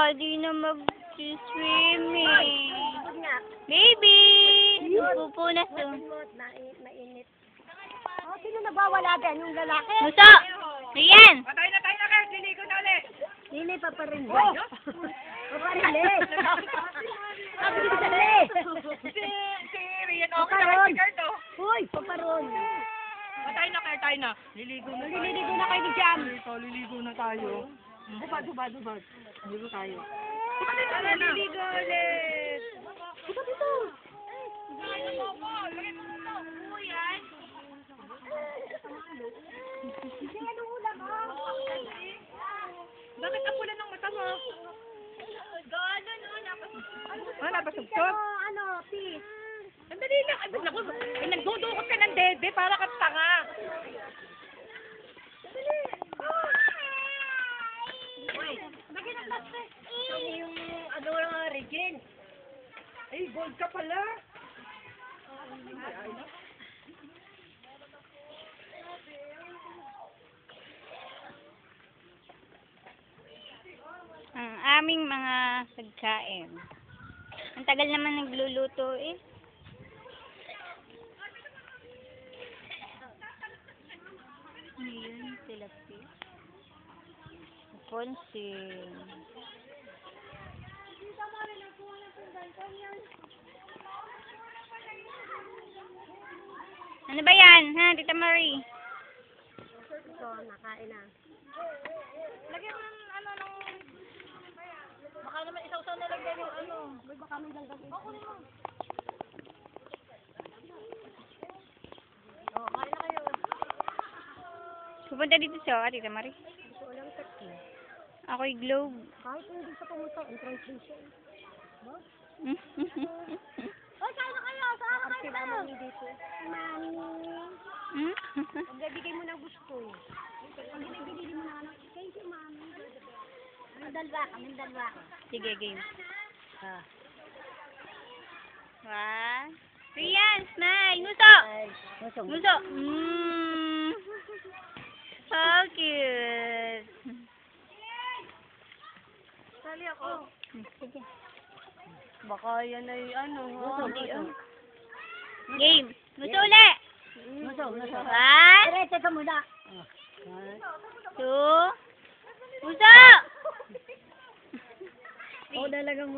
Daddy na mag-swimming. Baby! Pupunas to. Mainit. Oh, sino nabawala dyan? Yung lalaki? Muso! Ayan! Patay na, Kurt. Liligo na ulit. Lili, paparin. Paparin. Paparin. Si Rian, okay na kay si Kurt, oh. Uy, paparon. Patay na, Kurt. Tayo na. Liligo na tayo. Liligo na kayo ni Jam. Ito, liligo na tayo. Hubad. Liligo tayo. Liligo ulit. Dito, dito. Bakit ang pula ng mata mo? Napasugtog? Ano, peace. Sandali lang. Ay, naku, nagdudukot ka ng dede para kang tanga. Lagyan ng plastic. Yung ano nga, Regin. Ay, gold ka pala. Ang aming mga pagkain. Ang tagal naman nagluluto eh. Ngayon, tilapia. Ponsin. Ano ba yan, ha, Tita Marie? Ito, nakain na. Lagyan mo ng ano, ng... Baka naman isaw-saw na lagyan yung ano. May baka may langgang ito. Oh, kain na kayo. Pupunta dito siya, Tita Marie. Gusto ko lang turkey. Ako'y globe. Kahit hindi sa pumunta, entrance din siya. Hoy, kain na kayo! Saan ka kayo tayo? Dito. Mami. Pagbibigay mo na gusto. Pagbibigay mo na ano. Thank you, Mami. Mandalwa ka. Sige, game. One. Rian, smile. Muso! Muso! So cute. Sali ako. Sige. Baka yan ay ano. Game. Muso ulit. Muso. One. Diretso ka muna. Two. Muso! Oo, talagang